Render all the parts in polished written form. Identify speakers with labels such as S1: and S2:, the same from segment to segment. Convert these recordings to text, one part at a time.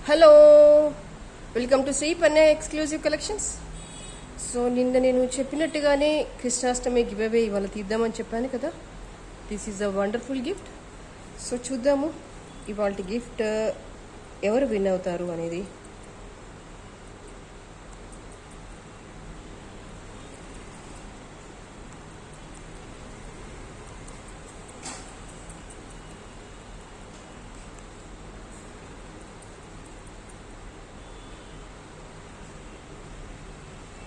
S1: Hello, welcome to Shri Panne exclusive collections. So నిన్న నేను చెప్పినట్టుగానే కృష్ణాష్టమి గివ్ అవే ఇవాళ తీద్దామని చెప్పాను కదా. This is a wonderful gift. So చూద్దాము ఇవాళ గిఫ్ట్ ఎవరు విన్ అవుతారు అనేది.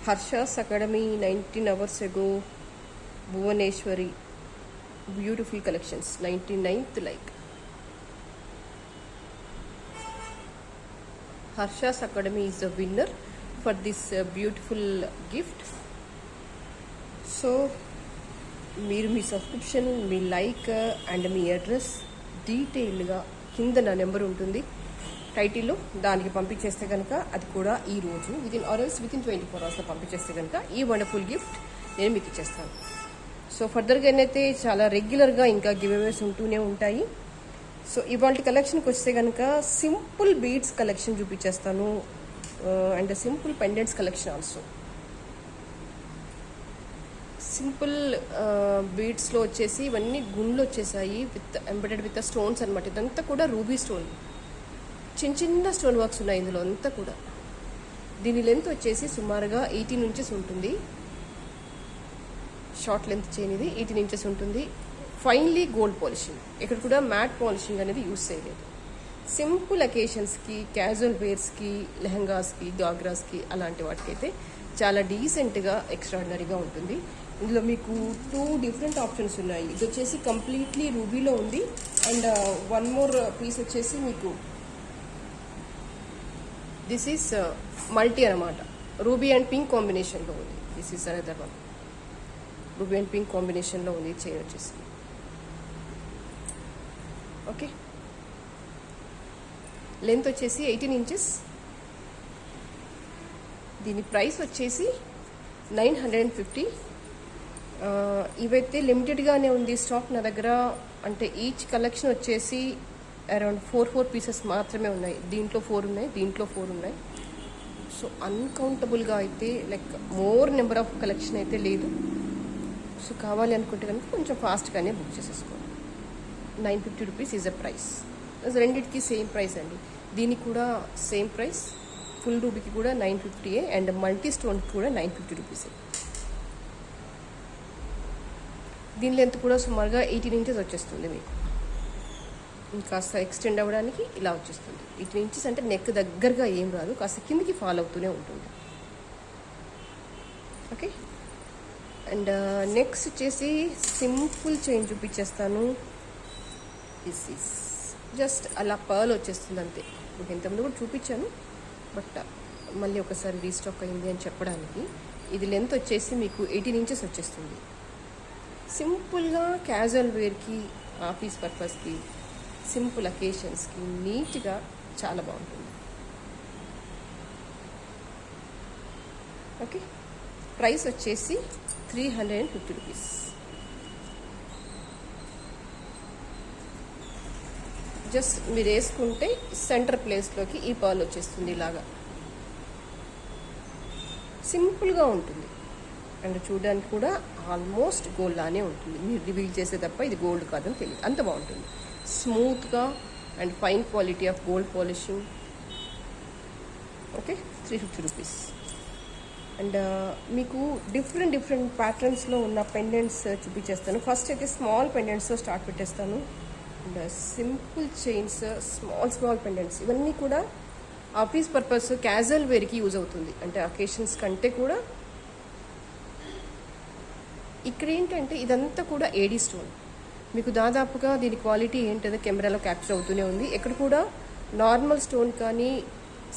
S1: Harsha's Academy 19 hours ago, Bhuvaneshwari, beautiful collections, 99th like. Harsha's Academy is the winner for this beautiful gift. So, మీరు మీ సబ్స్క్రిప్షన్, మీ లైక్ అండ్ మీ అడ్రస్ డీటెయిల్గా కింద నా నెంబర్ ఉంటుంది టైటిల్లో, దానికి పంపించేస్తే కనుక అది కూడా ఈ రోజు వితిన్ 24 అవర్స్లో పంపించేస్తే కనుక ఈ వండర్ఫుల్ గిఫ్ట్ నేను మీకు ఇచ్చేస్తాను. సో ఫర్దర్గా అయితే చాలా రెగ్యులర్గా ఇంకా గివ్ అవేస్ ఉంటూనే ఉంటాయి. సో ఇవాళ కలెక్షన్కి వస్తే కనుక సింపుల్ బీడ్స్ కలెక్షన్ చూపించేస్తాను and simple pendants collection also. Simple బీడ్స్లో వచ్చేసి ఇవన్నీ గుండ్లు వచ్చేసాయి విత్ ఎంబెడెడ్ విత్ స్టోన్స్ అనమాట. ఇదంతా కూడా రూబీ స్టోన్, చిన్న చిన్న స్టోన్ వర్క్స్ ఉన్నాయి ఇందులో అంతా కూడా. దీని లెంత్ వచ్చేసి సుమారుగా 18 ఇంచెస్ ఉంటుంది. షార్ట్ లెంత్ చైన్ ఇది 18 ఇంచెస్ ఉంటుంది. ఫైన్లీ గోల్డ్ పాలిషింగ్, ఇక్కడ కూడా మ్యాట్ పాలిషింగ్ అనేది యూజ్ చేయలేదు. సింపుల్ అకేషన్స్కి, క్యాజువల్ వేర్స్కి, లెహంగాస్కి, గాగ్రాస్కి అలాంటి వాటికైతే చాలా డీసెంట్గా ఎక్స్ట్రాడినరీగా ఉంటుంది. ఇందులో మీకు 2 డిఫరెంట్ ఆప్షన్స్ ఉన్నాయి. ఇది వచ్చేసి కంప్లీట్లీ రూబీలో ఉంది అండ్ వన్ మోర్ పీస్ వచ్చేసి మీకు దిస్ ఈస్ మల్టీ అనమాట. రూబీ అండ్ పింక్ కాంబినేషన్లో ఉంది. This is another one. Ruby and pink కాంబినేషన్లో ఉంది చైన్ వచ్చేసి. ఓకే, లెంత్ వచ్చేసి 18 ఇంచెస్. దీని ప్రైస్ వచ్చేసి 950. ఇవైతే లిమిటెడ్గానే ఉంది స్టాక్ నా దగ్గర. అంటే ఈచ్ కలెక్షన్ వచ్చేసి అరౌండ్ 4 పీసెస్ మాత్రమే ఉన్నాయి. దీంట్లో 4 ఉన్నాయి, దీంట్లో 4 ఉన్నాయి. సో అన్కౌంటబుల్గా అయితే like more number of collection అయితే లేదు. సో కావాలి అనుకుంటే కనుక కొంచెం ఫాస్ట్గానే బుక్ చేసేసుకోండి. 950 రూపీస్ ఈజ్ అ ప్రైస్. రెండింటికి సేమ్ ప్రైస్ అండి. దీనికి కూడా సేమ్ ప్రైస్. ఫుల్ రూబీకి కూడా 950 అండ్ మల్టీ స్టోన్కి కూడా 950 రూపీస్. దీని లెంత్ కూడా సుమారుగా 18 ఇంచెస్ వచ్చేస్తుంది. మీకు కాస్త ఎక్స్టెండ్ అవ్వడానికి ఇలా వచ్చేస్తుంది. 18 ఇంచెస్ అంటే నెక్ దగ్గరగా ఏం రాదు, కాస్త కిందికి ఫాలో అవుతూనే ఉంటుంది. ఓకే, అండ్ నెక్స్ట్ వచ్చేసి సింపుల్ చైన్ చూపించేస్తాను. దిస్ ఈస్ జస్ట్ అలా పర్ల్ వచ్చేస్తుంది అంతే. మీకు ఇంతకుముందు కూడా చూపించాను, బట్ మళ్ళీ ఒకసారి రీస్టాక్ అయింది అని చెప్పడానికి. ఇది లెంత్ వచ్చేసి మీకు 18 ఇంచెస్ వచ్చేస్తుంది. సింపుల్గా క్యాజువల్ వేర్కి, ఆఫీస్ పర్పస్కి, సింపుల్ అకేషన్స్కి నీట్గా చాలా బాగుంటుంది. ఓకే, ప్రైస్ వచ్చేసి 350 రూపీస్. జస్ట్ మీరు వేసుకుంటే సెంటర్ ప్లేస్లోకి ఈ పర్ల్ వచ్చేస్తుంది ఇలాగా. సింపుల్గా ఉంటుంది అండ్ చూడడానికి కూడా ఆల్మోస్ట్ గోల్డ్ లానే ఉంటుంది. మీరు రివీల్ చేసే తప్ప ఇది గోల్డ్ కాదని తెలియదు, అంత బాగుంటుంది. స్మూత్గా and fine quality of gold polishing. Okay, 350 rupees. And మీకు డిఫరెంట్ ప్యాటర్న్స్లో ఉన్న పెండెంట్స్ చూపించేస్తాను. ఫస్ట్ అయితే స్మాల్ పెండెంట్స్తో స్టార్ట్ పెట్టేస్తాను. And simple chains, small pendants, ఇవన్నీ కూడా ఆఫీస్ పర్పస్, క్యాజువల్ వేర్కి యూజ్ అవుతుంది. అంటే అకేషన్స్ కంటే కూడా ఇక్కడ ఏంటంటే ఇదంతా కూడా ఏడీ స్టోన్. మీకు దాదాపుగా దీని క్వాలిటీ ఏంటంటే కెమెరాలో క్యాప్చర్ అవుతూనే ఉంది. ఎక్కడ కూడా నార్మల్ స్టోన్ కానీ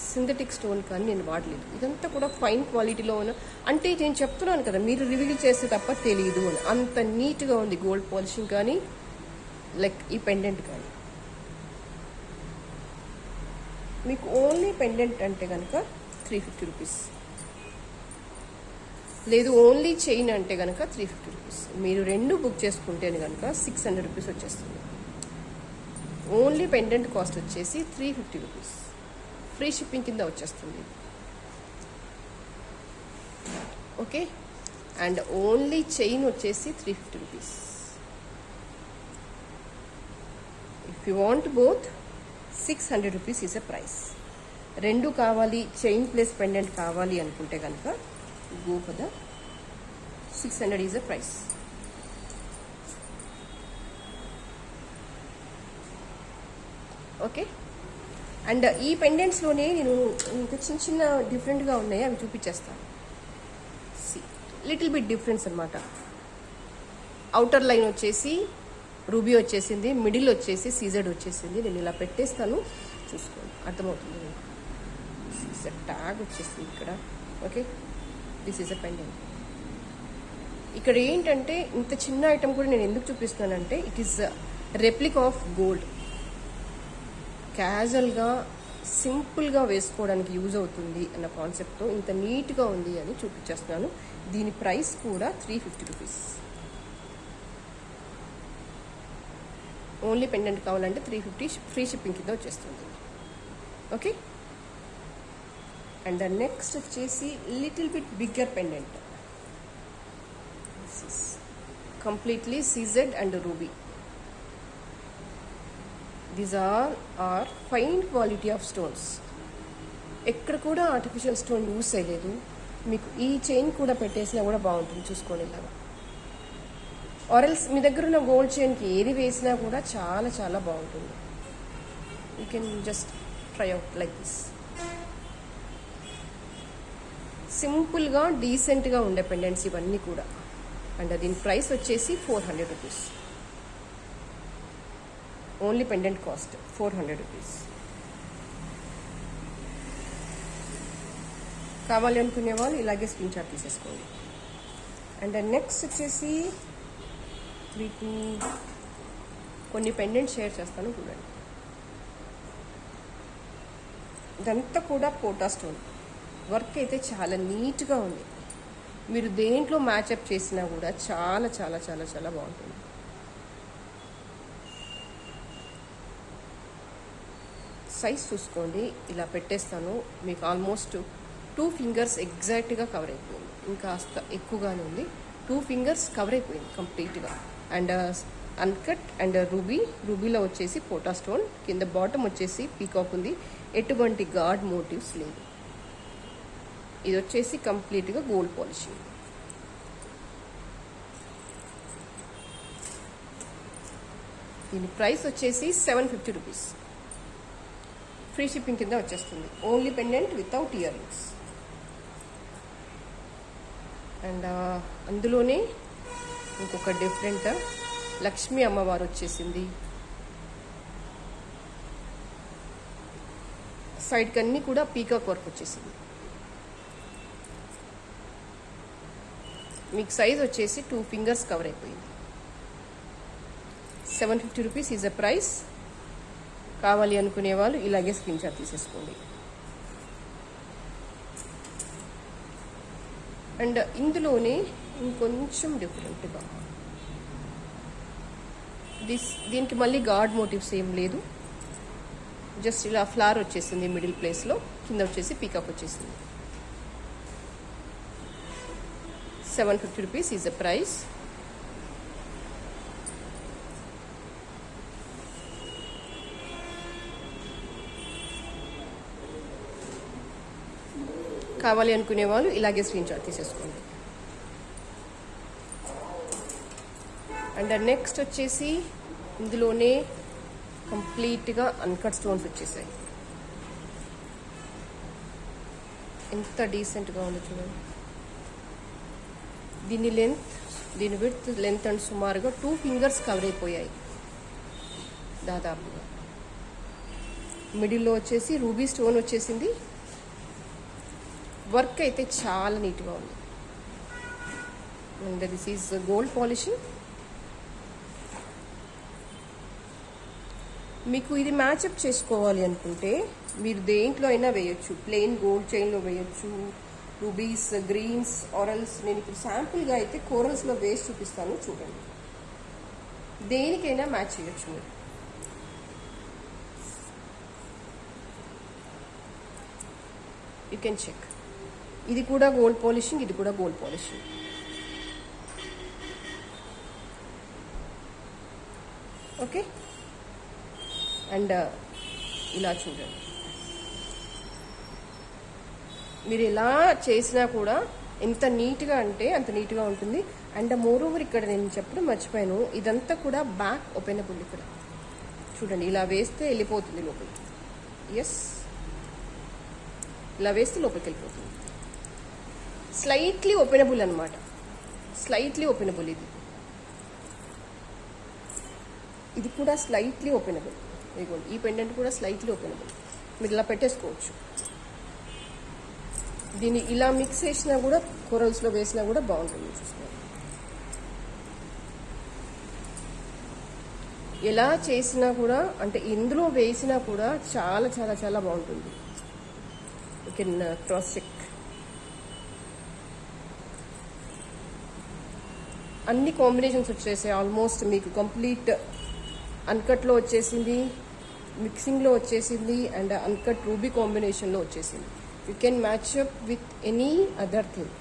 S1: సింథటిక్ స్టోన్ కానీ నేను వాడలేదు. ఇదంతా కూడా ఫైన్ క్వాలిటీలో ఉన్న, అంటే నేను చెప్తున్నాను కదా మీరు రివీల్ చేస్తే తప్ప తెలియదు అని, అంత నీట్గా ఉంది గోల్డ్ పాలిషింగ్ కానీ లైక్ ఈ పెండెంట్ కానీ. మీకు ఓన్లీ పెండెంట్ అంటే కనుక 350 రూపీస్, లేదు ఓన్లీ చైన్ అంటే కనుక 350 రూపీస్. మీరు 2 బుక్ చేసుకుంటే కనుక 600 రూపీస్ వచ్చేస్తుంది. ఓన్లీ పెండెంట్ కాస్ట్ వచ్చేసి 350 రూపీస్. ఫ్రీ షిప్పింగ్ కింద వచ్చేస్తుంది. ఓకే, అండ్ ఓన్లీ చైన్ వచ్చేసి 350 rupees. If you want both 600 rupees is a price. రెండు కావాలి, చైన్ ప్లస్ పెండెంట్ కావాలి అనుకుంటే కనుక go for the 600 is a price. Okay, and ఈ పెండెంట్స్లోనే నేను ఇంకా చిన్న చిన్న డిఫరెంట్గా ఉన్నాయి, అవి చూపించేస్తాను. లిటిల్ బిట్ డిఫరెన్స్ అనమాట. అవుటర్ లైన్ వచ్చేసి రూబీ వచ్చేసింది, మిడిల్ వచ్చేసి సీజెడ్ వచ్చేసింది. నేను ఇలా పెట్టేస్తాను, చూసుకోండి, అర్థమవుతుంది. సీజెడ్ ట్యాగ్ వచ్చేసింది ఇక్కడ. Okay, this is a pendant. ఇక్కడ ఏంటంటే ఇంత చిన్న ఐటమ్ కూడా నేను ఎందుకు చూపిస్తున్నానంటే it is replica of gold. క్యాజువల్గా సింపుల్గా వేసుకోవడానికి యూజ్ అవుతుంది అన్న కాన్సెప్ట్తో ఇంత నీట్గా ఉంది అని చూపించేస్తున్నాను. దీని ప్రైస్ కూడా 350 రూపీస్. ఓన్లీ పెండెంట్ కావాలంటే 350 ఫ్రీ షిప్పింగ్ కింద వచ్చేస్తుంది. ఓకే, అండ్ నెక్స్ట్ వచ్చేసి little bit bigger pendant, completely CZ and ruby. These are fine quality of stones. ఎక్కడ కూడా ఆర్టిఫిషియల్ స్టోన్ యూస్ చేయలేదు. మీకు ఈ చైన్ కూడా పెట్టేసినా కూడా బాగుంటుంది, చూసుకోండి ఇలాగా. ఆరెల్స్ మీ దగ్గర ఉన్న గోల్డ్ చైన్కి ఏది వేసినా కూడా చాలా చాలా బాగుంటుంది. You can just try out like this. సింపుల్గా డీసెంట్గా ఉండే పెండెంట్స్ ఇవన్నీ కూడా. అండ్ దీని ప్రైస్ వచ్చేసి 400 rupees. Only pendant cost 400 rupees. కావాలి అనుకునే వాళ్ళు ఇలాగే స్క్రీన్ షాట్ తీసేసుకోండి. అండ్ నెక్స్ట్ వచ్చేసి వీటిని కొన్ని పెండెంట్ షేర్ చేస్తాను, చూడండి. ఇదంతా కూడా పోటా స్టోన్ వర్క్ అయితే చాలా నీట్గా ఉంది. మీరు దేంట్లో మ్యాచప్ చేసినా కూడా చాలా చాలా చాలా చాలా బాగుంటుంది. సైజ్ చూసుకోండి, ఇలా పెట్టేస్తాను. మీకు ఆల్మోస్ట్ 2 ఫింగర్స్ ఎగ్జాక్ట్గా కవర్ అయిపోయింది. ఇంకా ఎక్కువగానే ఉంది. 2 ఫింగర్స్ కవర్ అయిపోయింది కంప్లీట్గా. అండ్ అన్కట్ అండ్ రూబీలో వచ్చేసి పోటా స్టోన్, కింద బాటమ్ వచ్చేసి పీకాక్ ఉంది. ఎటువంటి గాడ్ మోటివ్స్ లేదు. ఇది వచ్చేసి కంప్లీట్గా గోల్డ్ పాలిషింగ్. దీని ప్రైస్ వచ్చేసి 750 రూపీస్. ఫ్రీ షిప్పింగ్ కింద వచ్చేస్తుంది. Only pendant without ear rings. And అందులోనే ఇంకొక డిఫరెంట్ లక్ష్మీ అమ్మవారు వచ్చేసింది. సైడ్కి అన్నీ కూడా పీకాక్ వర్క్ వచ్చేసింది. మీకు సైజ్ వచ్చేసి 2 ఫింగర్స్ కవర్ అయిపోయింది. 750 రూపీస్ ఈజ్ అ ప్రైస్. కావాలి అనుకునే వాళ్ళు ఇలాగే స్క్రీన్ షాట్ తీసేసుకోండి. అండ్ ఇందులోనే ఇంకొంచెం డిఫరెంట్గా దీనికి మళ్ళీ గాడ్ మోటివ్స్ ఏం లేదు. జస్ట్ ఇలా ఫ్లవర్ వచ్చేసింది మిడిల్ ప్లేస్లో, కింద వచ్చేసి పీకాక్ వచ్చేసింది. 750 రూపీస్ ఈజ్ అ ప్రైస్. కావాలి అనుకునే వాళ్ళు ఇలాగే స్క్రీన్ షాట్ తీసేసుకోండి. అండ్ నెక్స్ట్ వచ్చేసి ఇందులోనే కంప్లీట్గా అన్కట్ స్టోన్స్ వచ్చేసాయి. ఎంత డీసెంట్గా ఉందో చూడండి. దీని విడ్త్ లెంత్ అండ్ సుమారుగా 2 ఫింగర్స్ కవర్ అయిపోయాయి దాదాపుగా. మిడిల్లో వచ్చేసి రూబీ స్టోన్ వచ్చేసింది. వర్క్ అయితే చాలా నీట్గా ఉంది. And this is gold polishing. మీకు ఇది మ్యాచప్ చేసుకోవాలి అనుకుంటే మీరు దేంట్లో అయినా వేయచ్చు. ప్లెయిన్ గోల్డ్ చైన్లో వేయచ్చు, రూబీస్, గ్రీన్స్, ఆరల్స్. నేను ఇప్పుడు శాంపుల్గా అయితే కోరల్స్లో వేసి చూపిస్తాను, చూడండి. దేనికైనా మ్యాచ్ చేయొచ్చు మీరు. You can check. ఇది కూడా గోల్డ్ పాలిషింగ్, ఇది కూడా గోల్డ్ పాలిషింగ్. ఓకే, అండ్ ఇలా చూడండి. మీరు ఎలా చేసినా కూడా ఎంత నీట్గా అంటే అంత నీట్గా ఉంటుంది. అండ్ మోర్ ఓవర్ ఇక్కడ నేను చెప్పడం మర్చిపోయాను, ఇదంతా కూడా బ్యాక్ ఓపెనబుల్. ఇక్కడ చూడండి, ఇలా వేస్తే వెళ్ళిపోతుంది లోపలికి. ఎస్, ఇలా వేస్తే లోపలికి వెళ్ళిపోతుంది. స్లైట్లీ ఓపెనబుల్ అనమాట, స్లైట్లీ ఓపెనబుల్. ఇది కూడా స్లైట్లీ ఓపెనబుల్. ఇదిగోండి, ఈ పెండెంట్ కూడా స్లైట్లీ ఓపెనబుల్. మీరు ఇలా పెట్టేసుకోవచ్చు. దీన్ని ఇలా మిక్స్ చేసినా కూడా, కొరల్స్లో వేసినా కూడా బాగుంటుంది. చూసుకోండి, ఎలా చేసినా కూడా, అంటే ఇందులో వేసినా కూడా చాలా చాలా చాలా బాగుంటుంది. You can cross check. అన్ని కాంబినేషన్స్ వచ్చేసాయి ఆల్మోస్ట్. మీకు కంప్లీట్ అన్కట్లో వచ్చేసింది, మిక్సింగ్లో వచ్చేసింది, అండ్ అన్కట్ రూబీ కాంబినేషన్లో వచ్చేసింది. You can match up with any other thing.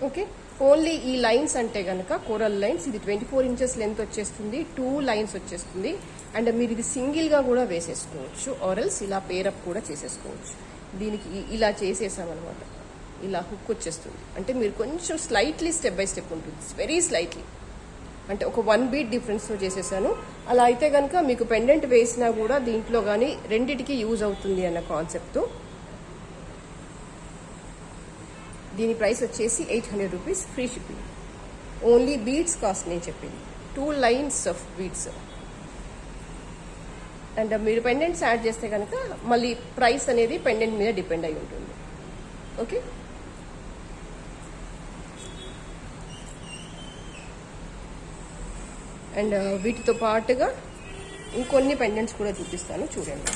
S1: Okay, only ఈ లైన్స్ అంటే కనుక కోరల్ లైన్స్, ఇది 24 ఇంచెస్ లెంత్ వచ్చేస్తుంది, 2 లైన్స్ వచ్చేస్తుంది. అండ్ మీరు ఇది సింగిల్గా కూడా వేసేసుకోవచ్చు, ఆర్ఎల్స్ ఇలా పేరప్ కూడా చేసేసుకోవచ్చు. దీనికి ఇలా చేసేసామన్నమాట, ఇలా హుక్ వచ్చేస్తుంది. అంటే మీరు కొంచెం స్లైట్లీ స్టెప్ బై స్టెప్ ఉంటుంది, వెరీ స్లైట్లీ, అంటే ఒక 1 బీట్ డిఫరెన్స్తో చేసేసాను. అలా అయితే కనుక మీకు పెండెంట్ వేసినా కూడా దీంట్లో కానీ రెండిటికి యూజ్ అవుతుంది అన్న కాన్సెప్ట్తో. దీని ప్రైస్ వచ్చేసి 800 rupees, free shipping. Only beads cost నేను చెప్పింది, 2 లైన్స్ ఆఫ్ బీడ్స్. అండ్ మీరు పెండెంట్స్ యాడ్ చేస్తే కనుక మళ్ళీ ప్రైస్ అనేది పెండెంట్ మీద డిపెండ్ అయి ఉంటుంది. ఓకే, అండ్ వీటితో పాటుగా ఇంకొన్ని పెండెంట్స్ కూడా చూపిస్తాను, చూడండి.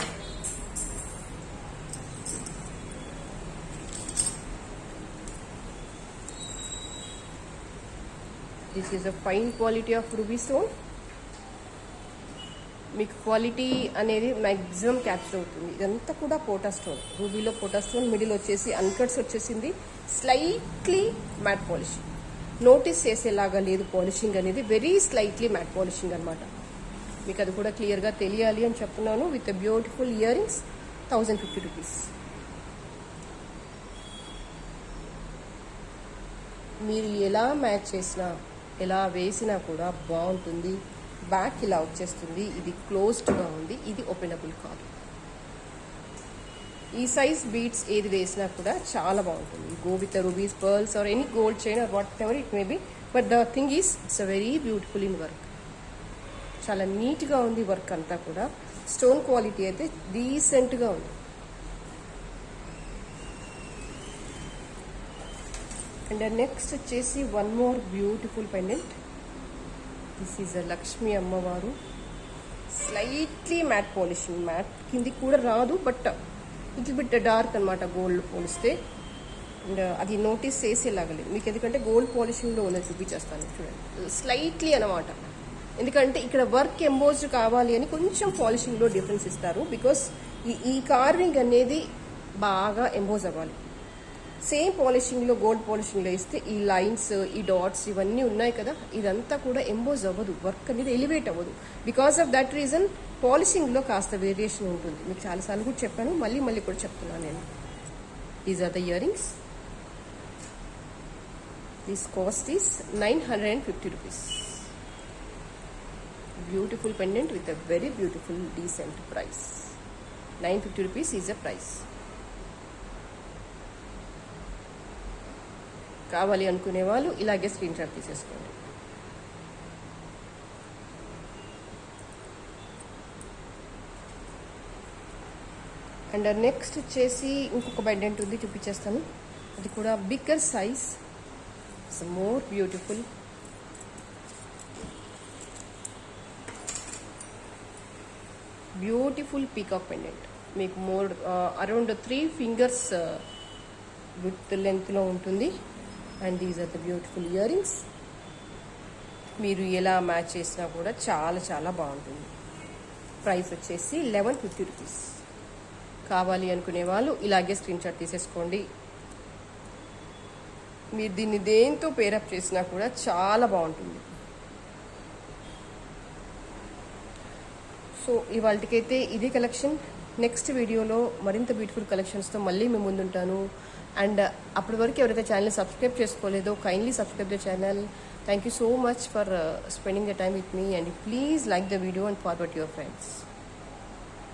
S1: This is a fine quality of ruby stone. మీకు క్వాలిటీ అనేది మ్యాక్సిమం క్యాప్చర్ అవుతుంది. ఇదంతా కూడా పోటా స్టోన్, రూబీలో పోటా స్టోన్. మిడిల్ వచ్చేసి అన్కట్స్ వచ్చేసింది, స్లైట్లీ మ్యాట్ పాలిషింగ్. నోటీస్ చేసేలాగా లేదు పాలిషింగ్ అనేది, వెరీ స్లైట్లీ మ్యాట్ పాలిషింగ్ అనమాట. మీకు అది కూడా క్లియర్గా తెలియాలి అని చెప్తున్నాను. With beautiful ear rings, 1050 rupees. మీరు ఎలా మ్యాచ్ చేసినా, ఎలా వేసినా కూడా బాగుంటుంది. బ్యాక్ ఇలా వచ్చేస్తుంది, ఇది క్లోజ్డ్గా ఉంది, ఇది ఓపెనబుల్ కాదు. ఈ సైజ్ బీడ్స్ ఏది వేసినా కూడా చాలా బాగుంటుంది. Go with rubies, pearls or any gold chain are what ever it may be. But the thing is it's a very beautiful in work. చాలా నీట్గా ఉంది వర్క్ అంతా కూడా. స్టోన్ క్వాలిటీ అయితే డీసెంట్గా ఉంది. అండ్ నెక్స్ట్ వచ్చేసి one more beautiful pendant. This is అ లక్ష్మీ అమ్మవారు, స్లైట్లీ మ్యాట్ పాలిషింగ్. మ్యాట్ కింది కూడా రాదు, బట్ లిటిల్ బిట్ డార్క్ అనమాట గోల్డ్ పోలిస్తే. అండ్ అది నోటీస్ చేసేలాగా లేదు మీకు, ఎందుకంటే గోల్డ్ పాలిషింగ్లో ఉన్నది చూపించేస్తాను చూడండి. స్లైట్లీ అనమాట, ఎందుకంటే ఇక్కడ వర్క్ ఎంబోజ్డ్ కావాలి అని కొంచెం పాలిషింగ్లో డిఫరెన్స్ ఇస్తారు. బికాస్ ఈ కార్వింగ్ అనేది బాగా ఎంబోజ్ అవ్వాలి. సేమ్ పాలిషింగ్లో, గోల్డ్ పాలిషింగ్లో ఇస్తే ఈ లైన్స్, ఈ డాట్స్ ఇవన్నీ ఉన్నాయి కదా, ఇదంతా కూడా ఎంబోజ్ అవ్వదు, వర్క్ అనేది ఎలివేట్ అవ్వదు. బికాస్ ఆఫ్ దట్ రీజన్ పాలిషింగ్లో కాస్త వేరియేషన్ ఉంటుంది. మీకు చాలాసార్లు కూడా చెప్పాను, మళ్ళీ కూడా చెప్తున్నాను నేను. These are the earrings. This cost is 950 rupees. Beautiful pendant with a very beautiful decent price. 950 rupees is a price. కావాలి అనుకునే వాళ్ళు ఇలాగే స్క్రీన్ షాట్ తీసేసుకోండి. అండ్ నెక్స్ట్ వచ్చేసి ఇంకొక పెండెంట్ ఉంది, చూపించేస్తాను. అది కూడా bigger size, it's more beautiful. Beautiful peacock pendant. మీకు మోర్ అరౌండ్ 3 ఫింగర్స్ విత్ లెంత్లో ఉంటుంది. And these are the beautiful earrings. మీరు ఎలా మ్యాచ్ చేసినా కూడా చాలా చాలా బాగుంటుంది. ప్రైస్ వచ్చేసి 1150 రూపీస్. కావాలి అనుకునే వాళ్ళు ఇలాగే స్క్రీన్ షాట్ తీసేసుకోండి. మీరు దీన్ని దేంతో పేరప్ చేసినా కూడా చాలా బాగుంటుంది. సో ఇవాళకైతే ఇది కలెక్షన్. నెక్స్ట్ వీడియోలో మరింత బ్యూటిఫుల్ కలెక్షన్స్తో మళ్ళీ మేము ముందుంటాను. అండ్ అప్పటి వరకు ఎవరైతే ఛానల్ని సబ్స్క్రైబ్ చేసుకోలేదో kindly subscribe the channel. Thank you so much for spending the time with me, and please like the video and forward to your friends.